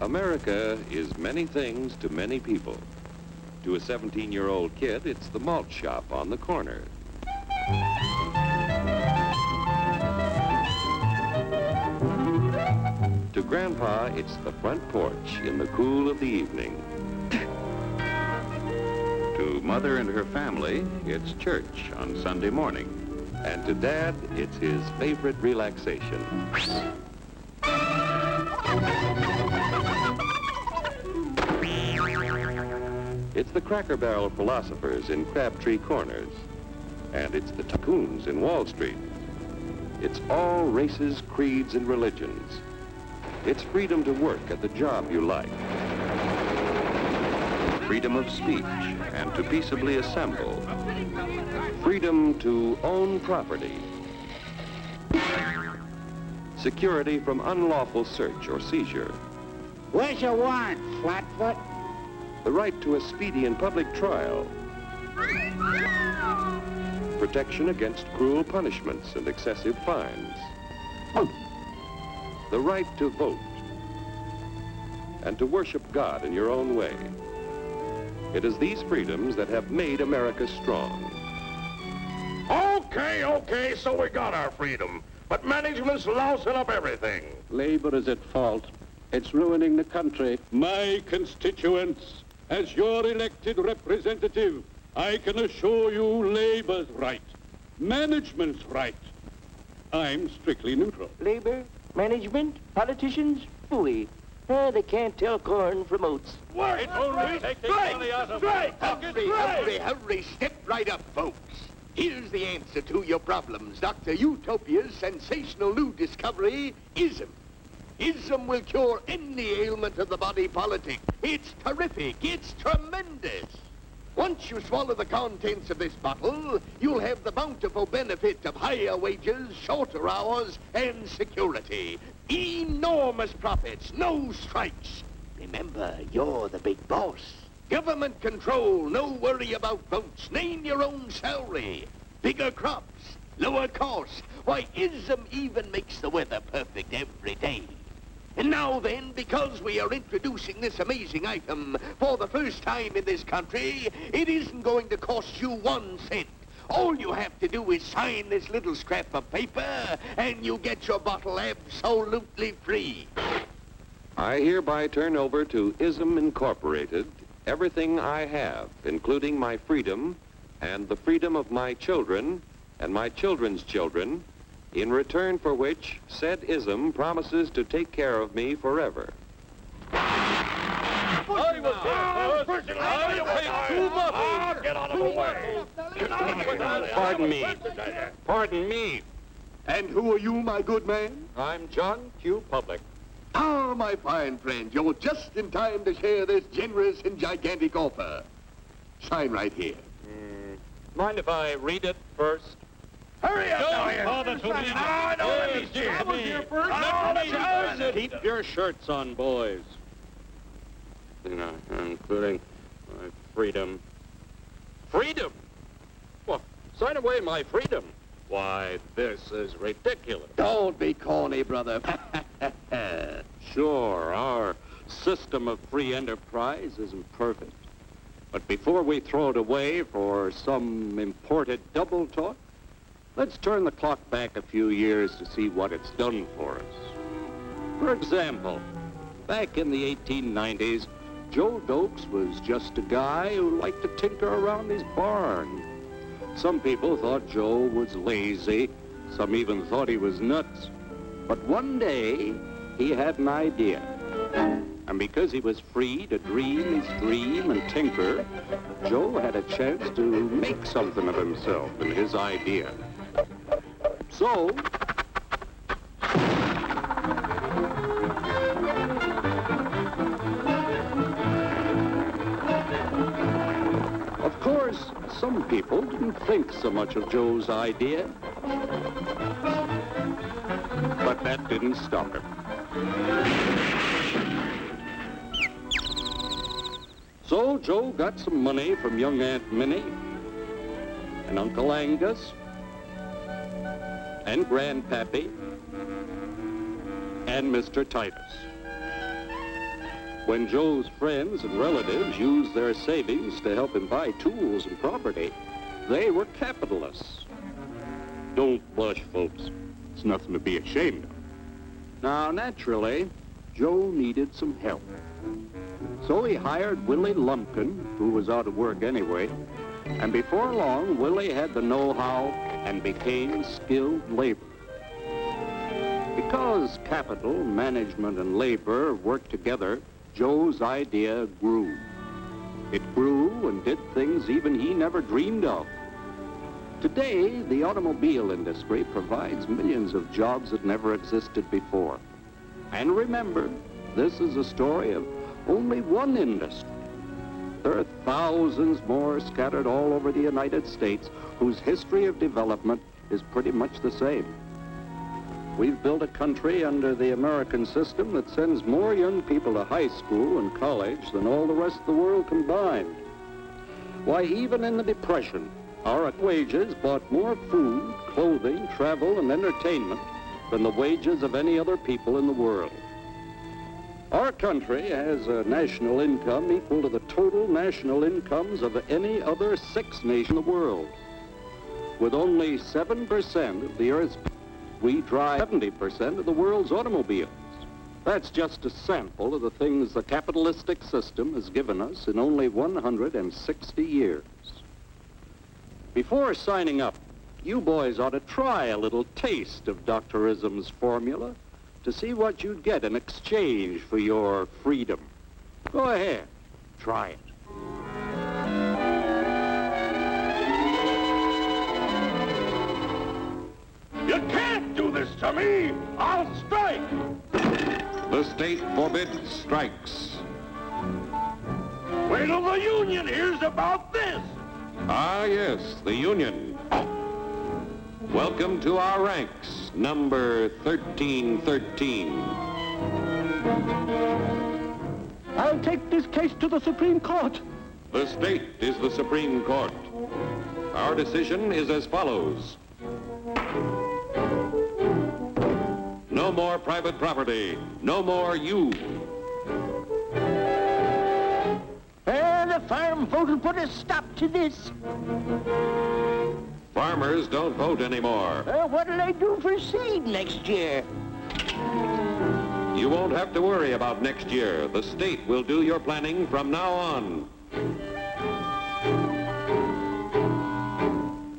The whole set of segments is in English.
America is many things to many people. To a 17-year-old kid, it's the malt shop on the corner. To Grandpa, it's the front porch in the cool of the evening. To Mother and her family, it's church on Sunday morning. And to Dad, it's his favorite relaxation. It's the Cracker Barrel philosophers in Crabtree Corners. And it's the tycoons in Wall Street. It's all races, creeds, and religions. It's freedom to work at the job you like. Freedom of speech and to peaceably assemble. Freedom to own property. Security from unlawful search or seizure. What's your warrant, Flatfoot? The right to a speedy and public trial. Protection against cruel punishments and excessive fines. The right to vote. And to worship God in your own way. It is these freedoms that have made America strong. Okay, so we got our freedom. But management's lousing up everything. Labor is at fault. It's ruining the country. My constituents, as your elected representative, I can assure you Labor's right, management's right. I'm strictly neutral. Labor, management, politicians, phooey. They can't tell corn from oats. Work! Hurry, step right up, folks. Here's the answer to your problems. Dr. Utopia's sensational new discovery, ism. Ism will cure any ailment of the body politic. It's terrific. It's tremendous. Once you swallow the contents of this bottle, you'll have the bountiful benefit of higher wages, shorter hours, and security. Enormous profits, no strikes. Remember, you're the big boss. Government control, no worry about votes. Name your own salary. Bigger crops, lower costs. Why, ism even makes the weather perfect every day. And now then, because we are introducing this amazing item for the first time in this country, it isn't going to cost you 1 cent. All you have to do is sign this little scrap of paper, and you get your bottle absolutely free. I hereby turn over to ISM Incorporated everything I have, including my freedom and the freedom of my children and my children's children, in return for which said ISM promises to take care of me forever. Get out of the way! Pardon me. And who are you, my good man? I'm John Q. Public. Ah, my fine friend, you're just in time to share this generous and gigantic offer. Sign right here. Mind if I read it first? Hurry up now, Keep your shirts on, boys. Including my freedom. Freedom? Well, sign away my freedom. Why, this is ridiculous. Don't be corny, brother. Sure, our system of free enterprise isn't perfect. But before we throw it away for some imported double talk, let's turn the clock back a few years to see what it's done for us. For example, back in the 1890s, Joe Dokes was just a guy who liked to tinker around his barn. Some people thought Joe was lazy. Some even thought he was nuts. But one day, he had an idea. And because he was free to dream his dream and tinker, Joe had a chance to make something of himself and his idea. So, of course, some people didn't think so much of Joe's idea. But that didn't stop him. So Joe got some money from young Aunt Minnie and Uncle Angus and Grandpappy and Mr. Titus. When Joe's friends and relatives used their savings to help him buy tools and property, they were capitalists. Don't blush, folks. It's nothing to be ashamed of. Now, naturally, Joe needed some help. So he hired Willie Lumpkin, who was out of work anyway, and before long, Willie had the know-how and became skilled labor. Because capital, management, and labor worked together, Joe's idea grew. It grew and did things even he never dreamed of. Today, the automobile industry provides millions of jobs that never existed before. And remember, this is a story of only one industry. There are thousands more scattered all over the United States whose history of development is pretty much the same. We've built a country under the American system that sends more young people to high school and college than all the rest of the world combined. Why, even in the Depression, our wages bought more food, clothing, travel, and entertainment than the wages of any other people in the world. Our country has a national income equal to the total national incomes of any other 6 nations in the world. With only 7% of the Earth's people, we drive 70% of the world's automobiles. That's just a sample of the things the capitalistic system has given us in only 160 years. Before signing up, you boys ought to try a little taste of Dr. Ism's formula to see what you'd get in exchange for your freedom. Go ahead, try it. You can't do this to me! I'll strike! The state forbids strikes. Wait till the union hears about this! Ah, yes, the union. Welcome to our ranks, number 1313. I'll take this case to the Supreme Court. The state is the Supreme Court. Our decision is as follows. No more private property. No more you. The farm vote will put a stop to this. Farmers don't vote anymore. What'll I do for seed next year? You won't have to worry about next year. The state will do your planning from now on.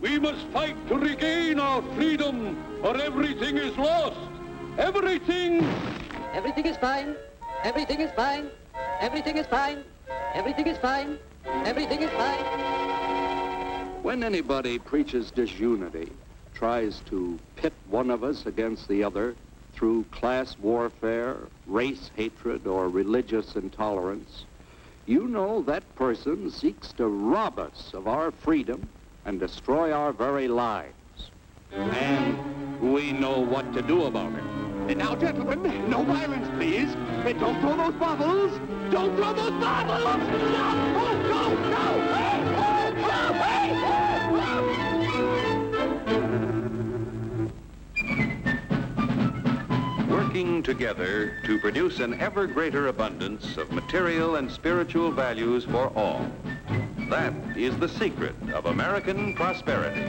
We must fight to regain our freedom, or everything is lost. Everything! Everything is fine. Everything is fine. Everything is fine. Everything is fine. Everything is fine. When anybody preaches disunity, tries to pit one of us against the other through class warfare, race hatred, or religious intolerance, you know that person seeks to rob us of our freedom and destroy our very lives. And we know what to do about it. Now, gentlemen, no violence, please. Don't throw those bottles. Don't throw those bottles! No! Oh, no! No! Hey! Oh, hey! Working together to produce an ever greater abundance of material and spiritual values for all. That is the secret of American prosperity.